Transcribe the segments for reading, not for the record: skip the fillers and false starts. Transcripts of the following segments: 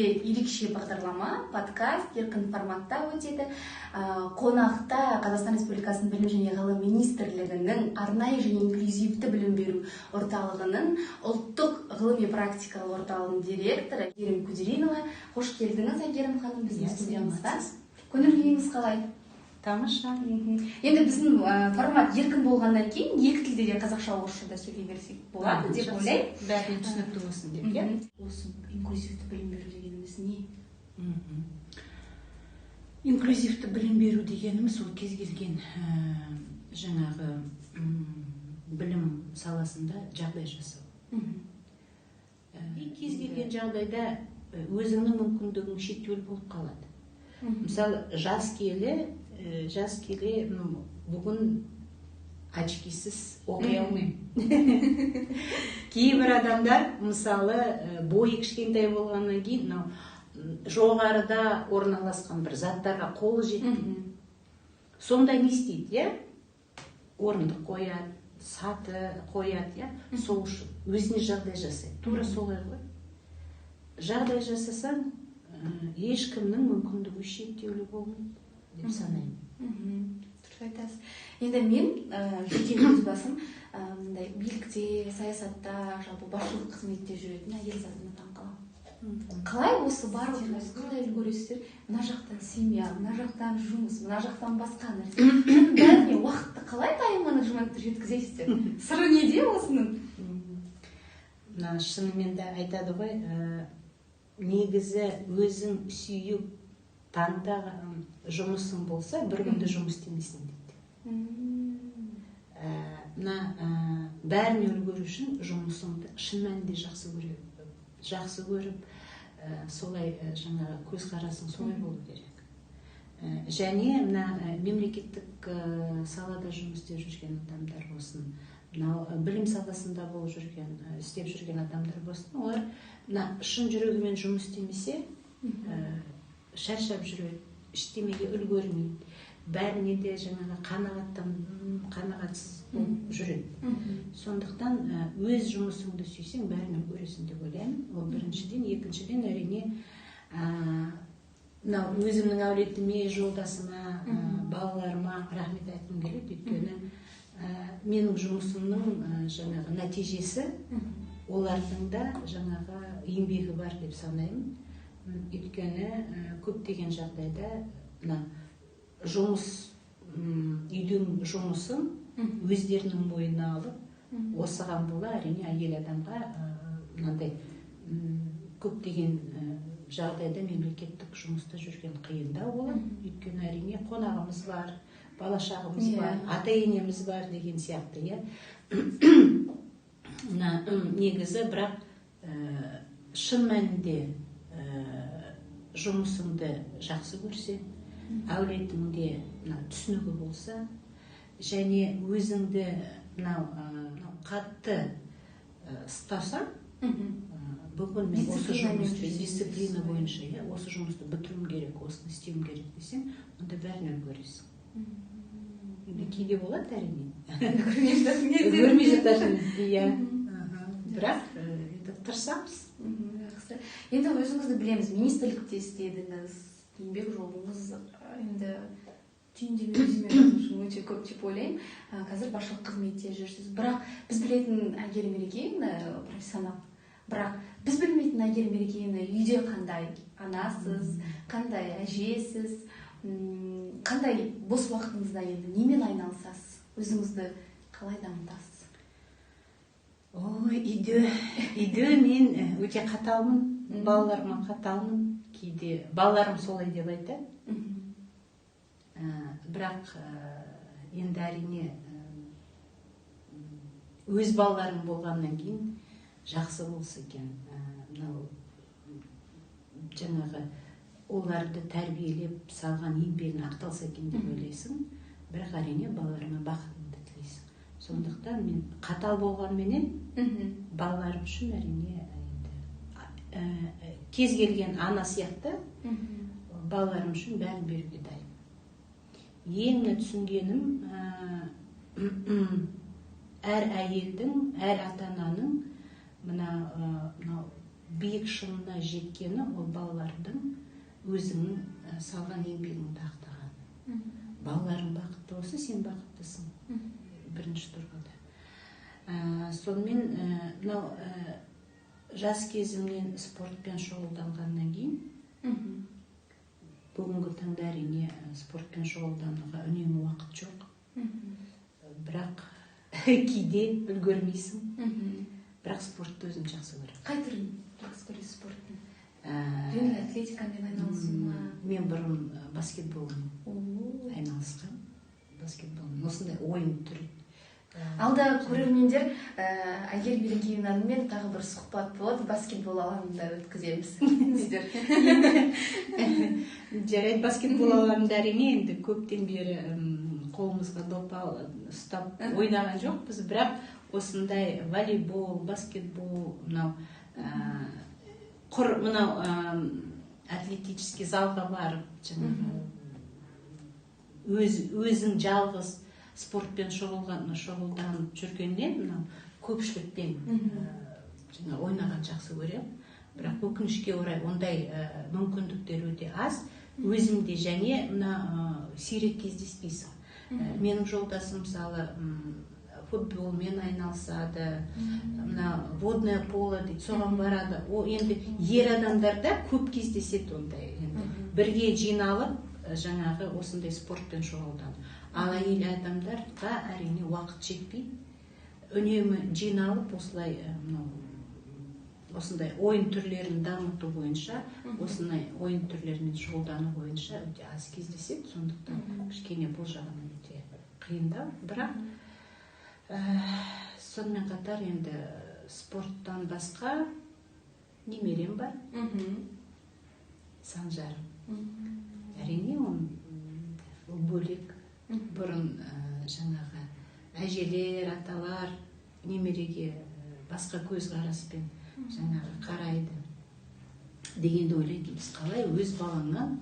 менде ерекше бағдарлама, подкаст, еркін форматта өтеді. Қонақта Қазақстан Республикасының білім және ғылым министрлігінің арнайы және инклюзивті білім беру орталығының ұлттық ғылыми практикалық орталығының директоры Әйгерім Күдеринова. Қош келдіңіз, Әйгерім ханым, біздің студиямызға. Көңіл күйіңіз қалай? Тамаша. Енді біздің формат еркін болғаннан кейін екі тілде де қазақша орысша да сөйлей берсек болады деп ойлаймын. Бәріне түсінікті болсын деп, иә? Осы инклюзивті білім беру дегеніміз не? Инклюзивті білім беру дегеніміз ол кез келген жаңағы білім саласында жағдай жасау. Кез келген жағдайда өзіңнің мүмкіндігің шектеулі болып қалады. Мысалы, жас келе бүгін очкисіз оқи алмаймын. Кейбір адамдар, мысалы, бойы кішкентай болғаннан кейін, жоғарыда орналасқан бір заттарға қолы жетпейді. Сонда не істейді, орындық қояды, саты қояды, сол үшін өзіне жағдай жасайды. Тура солай ғой. Жағдай жасасаң, ешкімнің мүмкіндігі шектеулі болмайды деп санаймын. Дұрыс айтасыз. Енді мен жеке өз басым билікте, саясатта, жалпы басшылық қызметте жүретін әйел затына таңқаламын. Қалай осы барлығыңыз қалай үлгересіздер? Мына жақтан семья, мына жақтан жұмыс, мына жақтан басқа нәрсе. Бәріне уақытты қалай тайымға жеткізесіздер? Сыры неде осының? Шынымен де айтады ғой, негізі өзің сүйіп таңдаған жұмысың болса, бір күнде жұмыс істемесің дейді. Бәріне үлгеру үшін жұмысыңды шын мәнінде жақсы көріп, солай жаңағы көзқарасың солай болу керек. Және мемлекеттік салада жұмыс істеп жүрген адамдар болсын, білім саласында істеп жүрген адамдар болсын, олар шын жүрегімен жұмыс істемесе, шаршап жүреді, іштемеге үлгермейді. Бәріне де жаңағы қанағатсыз болып жүреді. Сондықтан өз жұмысыңды сүйсең, бәрін үлгересің деп ойлаймын. Ол біріншіден, екіншіден әрине өзімнің әулетіме, жолдасыма, балаларыма рахмет айтқым келеді. Өйткені менің жұмысымның жаңағы нәтижесі олардың да жаңағы еңбегі бар деп санаймын. Өйткені көптеген жағдайда жұмыс, үйдің жұмысын өздерінің мойнына алып, осыған бола әрине әйел адамға көптеген жағдайда мемлекеттік жұмыста жүрген қиындау болады. Өйткені әрине қонағымыз бар, балашағымыз бар, ата-енеміз бар деген сияқты. Негізі, бірақ шын мәнінде жұмысыңды жақсы көрсе, әулетіңде түсінігі болса, және өзіңді қатты ұстасаң, бүгін мен осы жұмысты дисциплина бойынша, осы жұмысты бітіруім керек, осыны істеуім керек десең, онда бәрін үлгересің. Кейде болады әрине. Көрмей жатасың, бірақ тырысамыз. Енді өзіңізді білеміз, министрлікте істедіңіз, еңбек жолыңыз енді түйіндеме жазу өте көп деп ойлаймын. Қазір басшылық қызметте жүрсіз. Бірақ біз білетін Әйгерім Мерекеевна профессионал. Бірақ біз білмейтін Әйгерім Мерекеевна үйде қандай анасыз, қандай әжесіз, қандай бос уақытыңызда енді немен айналысасыз? Өзіңізді қалай дамытасыз? Үйде мен өте қаталмын, балаларыма қаталмын. Кейде балаларым солай деп айтады. Бірақ енді әрине өз балаларым болғаннан кейін жақсы болса екен. Жаңағы оларды тәрбиелеп салған еңбегін ақталса екен деп ойлайсың. Бірақ әрине балаларыма бақытымды тілейсің. Сондықтан мен қатал болғанменен балаларым үшін әрине кез келген ана сияқты балаларым үшін бәрін беруге дайын. Ең түсінгенім, әр әйелдің, әр ата-ананың биік шыңына жеткені ол балалардың өзіңнің салған еңбегіңді ақтаған. Балаларың бақытты болса, сен бақыттысың. Бірінші тұрғыда. Сонымен, мынау жас кезімнен спортпен шұғылданғаннан кейін, бүгінгі таңда әрине спортпен шұғылдануға үнемі уақыт жоқ. Бірақ кейде үлгермейсің. Бірақ спортты өзім жақсы көремін. Қай түрін жақсы көресіз спорттың? Жеңіл атлетикамен айналысу ма? Мен бұрын баскетболмен айналысқан. Баскетболмен осындай ойын түрі. Алда көрермендер Айгерім Берекеевнамен тағы бір сұхбат болады, баскетбол алаңында өткіземіз. Сіздер. Жарайды, баскетбол алаңында әрине енді көптен бері қолымызға допа ұстап ойнаған жоқпыз, бірақ осындай волейбол, баскетбол, мынау атлетический залға барып, өзің жалғыз спортпен шұғылданып жүргеннен, мынау көпшілікпен ойнаған жақсы көремін. Бірақ өкінішке орай ондай мүмкіндіктер өте аз. Өзімде және сирек кездеспейсің. Менің жолдасым мысалы футболмен айналысады, водное поло дейді, соған барады. Ол енді ер адамдарда көп кездеседі ондай. Бірге жиналып, жаңағы осындай спортпен шұғылданып. Ал әйел адамдарға әрине уақыт жетпей, үнемі жиналып осындай ойын түрлерін дамыту бойынша, осындай ойын түрлерімен шұғылдану бойынша өте аз кездеседі, сондықтан кішкене бұл жағынан өте қиындау. Бірақ сонымен қатар енді спорттан басқа немерем бар, Санжарым. Әрине ол бөлек. Бұрын жаңағы әжелер, аталар немереге басқа көз қараспен жаңағы қарайды дегенді ойлайды. Біз қалай өз балаңнан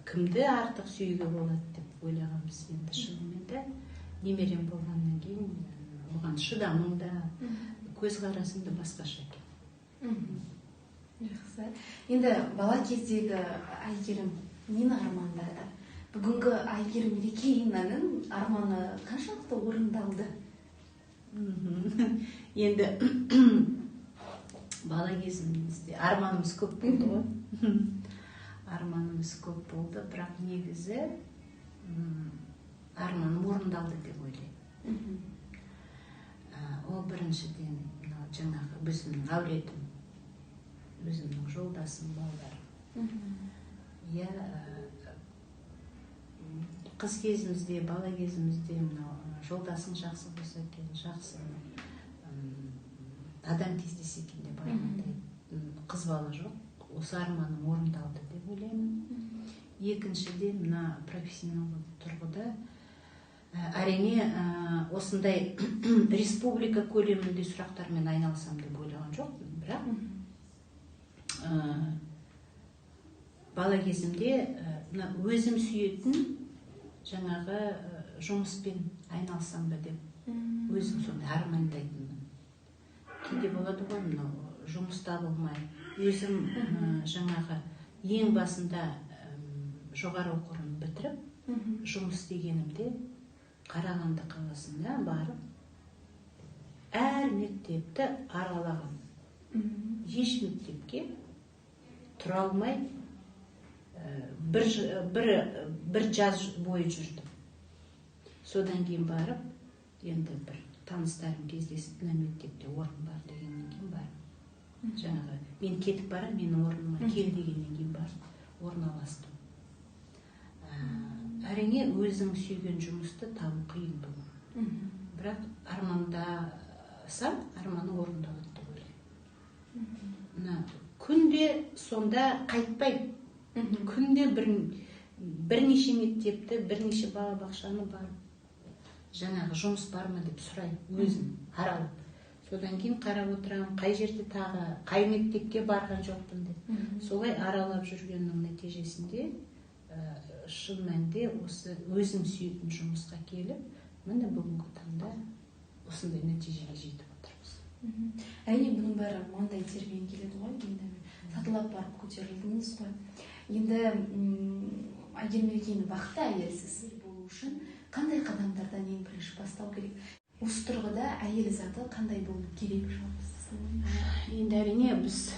кімді артық сүйуге болады деп ойлағанбыз. Енді шынымен де немерем болғаннан кейін оған шыдамың да, көз қарасың да басқаша екен. Жақсы. Енді бала кездегі Айгерім нені армандады? Бүгінгі Айгерім Берекеевнаның арманы қаншалықты орындалды? Енді бала кезімізде арманымыз көп болды ғой. Арманымыз көп болды, бірақ негізі арманым орындалды деп ойлаймын. Ол біріншіден жаңағы өзімнің әулетім, өзімнің жолдасым, балаларым. Қыз кезімізде, бала кезімізде жолдасың жақсы болса екен, жақсы адам кездесе екен деп армандайды. Қыз бала жоқ, осы арманым орындалды деп ойлаймын. Екіншіден, профессионалды тұрғыда әрине осындай республика көлемінде сұрақтармен айналысам деп ойлаған жоқпын, бірақ бала кезімде өзім сүйетін жаңағы жұмыспен айналсам ба деп өзім сондай армандайтынмын. Кейде болады ғой, жұмыс табылмай, өзім жаңағы ең басында жоғары оқу орнын бітіріп, жұмыс істегенімде Қарағанды қаласында барып, әр мектепті аралаған. Еш мектепке тұра алмай, бір жаз бойы жүрдім. Содан кейін барып, енді бір таныстарым кездесіп, мына мектепте орын бар дегеннен кейін барып. Жаңағы, мен кетіп барам, менің орныма кел дегеннен кейін барып, орналастым. Әрине, өзің сүйген жұмысты табу қиын бүгін. Бірақ армандасам, арманы орындалады деп ойлаймын. Күнде сонда қайтпай, күнде бірнеше мектепті, бірнеше балабақшаны барып, жаңағы жұмыс бар ма деп сұраймын, өзім аралап. Содан кейін қарап отырамын, қай жерде тағы, қай мектепке барған жоқпын деп. Солай аралап жүргеннің нәтижесінде шын мәнінде осы өзім сүйетін жұмысқа келіп, міне бүгінгі таңда осындай нәтижеге жетіп отырмыз. әрине бұның бәрі маңдай термен келеді ғой, енді сатылап барып көтерілдіңіз ғой. Енді Айгерім Мерекені бақытты әйелсіз болу үшін қандай қадамдардан ең бірінші бастау керек? Осы тұрғыда әйел заты қандай болу керек жалпы? Енді әрине біз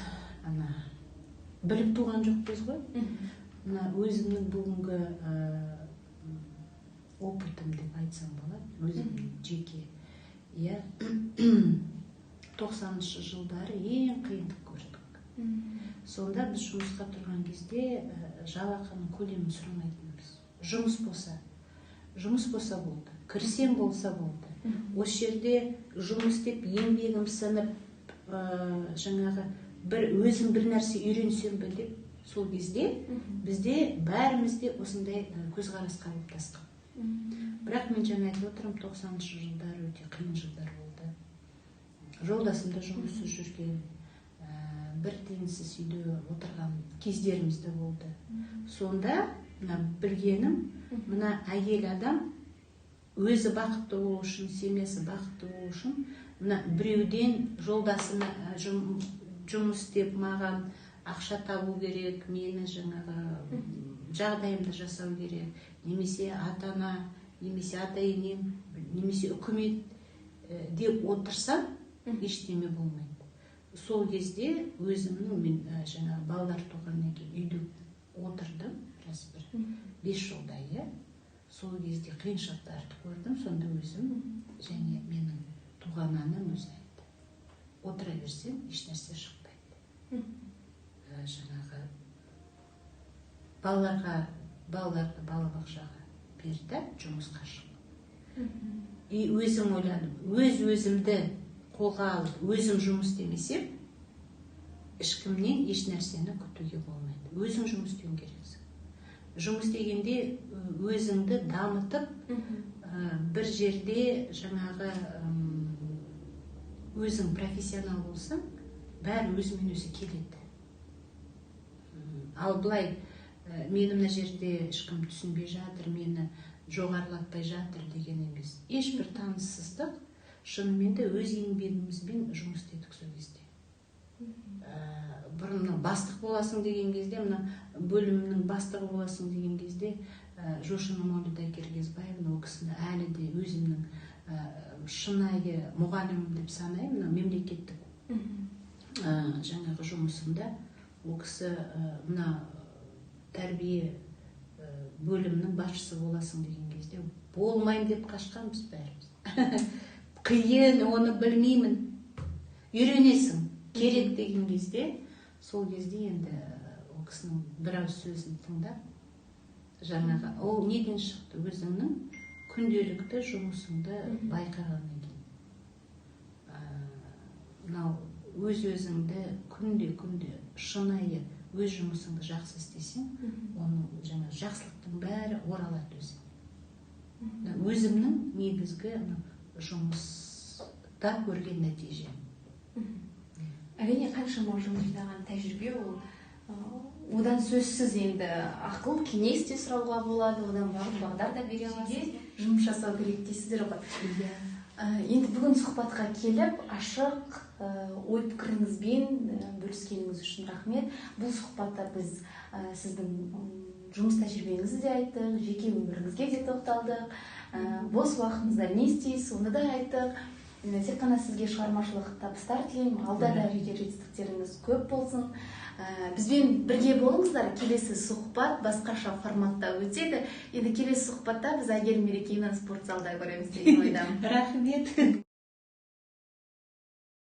біліп туған жоқпыз ғой. Мына өзімнің бүгінгі опытым деп айтсам болады, өзімнің жеке. 90-шы жылдары ең қиындық көрдік. Сонда біз жұмысқа тұрған кезде жалақының көлемін сұрамайтынбыз. Жұмыс болса болды, кірсем болса болды. Осы жерде жұмыс деп еңбегім сынып, жаңағы өзім бір нәрсе үйренсем бе деп, сол кезде бізде бәрімізде осындай көзқарас қалыптасқан. Бірақ мен жаңа айтып отырмын, 90-шы жылдар өте қиын жылдар болды. Жолдасым да жұмыссыз жүрген, бір тиынсыз үйде отырған кездеріміз де болды. Сонда білгенім, мына әйел адам өзі бақытты болу үшін, семьясы бақытты болу үшін, мына біреуден жолдасына жұмыс істеп маған ақша табу керек, мені жаңағы жағдайымды жасау керек, немесе ата-ана, немесе ата-енем, немесе үкімет деп отырсам, ештеме болмайды. Сол кезде өзімнің, мен жаңағы балалар туғаннан кейін үйде отырдым, бір 5 жылдай, сол кезде қиыншылықтарды көрдім, сонда өзім және менің туған анам өзі айтты. Отыра берсем, еш нәрсе шықпайды. Жаңағы балаларды балабақшаға берді, жұмысқа шық. И өзім ойладым, өзімді қолға алып, өзім жұмыс демесем, ешкімнен еш нәрсені күтуге болмайды. Өзің жұмыс істеуің керексің. Жұмыс дегенде өзіңді дамытып, бір жерде жаңағы өзің профессионал болсаң, бәрі өзімен өзі келеді. Ал былай, мені мына жерде ешкім түсінбей жатыр, мені жоғарылатпай жатыр деген емес. Ешбір таныссыздық, шынымен де өз еңбегімізбен жұмыс істедік сол кезде. Бұрын бастық боласың деген кезде, мына бөлімнің бастығы боласың деген кезде, Жошина Молда Киргизбаевна, ол кісіні әлі де өзімнің шынайы мұғалімім деп санаймын, мемлекеттік жаңағы жұмысында. Ол кісі мына тәрбие бөлімнің басшысы боласың деген кезде, болмайын деп қашқанбыз бәріміз. Қиын, оны білмеймін, үйренесің, керек деген кезде, сол кезде енді ол кісінің біраз сөзін тыңдап, жаңағы, ол неден шықты, өзіңнің күнделікті жұмысыңды байқағаннан кейін. Мынау өз-өзіңді күнде шынайы өз жұмысыңды жақсы істесең, оның жаңа жақсылықтың бәрі оралады өзіңе. Өзімнің негізгі жұмыста көрген нәтижем. Әрине қаншама жұмыс жинаған тәжірибе, одан сөзсіз енді ақыл, кеңес те сұрауға болады, одан бағдар да бере аласыз, жұмыс жасау керек дейсіздер ғой. Енді бүгін сұхбатқа келіп, ашық ой пікіріңізбен бөліскеніңіз үшін рахмет. Бұл сұхбатта біз сіздің жұмыс тәжірибеңізді де айттық, жеке өміріңізге де тоқталдық, бос уақытыңызда не істейсіз, оны да айттық. Тек қана сізге шығармашылық табыстар тілеймін, алда да жетістіктеріңіз көп болсын. Бізбен бірге болыңыздар, келесі сұхбат басқаша форматта өтеді. Енді келесі сұхбатта біз Айгерім Мерекені спорт залда көреміз деген ойдамын. Рахмет.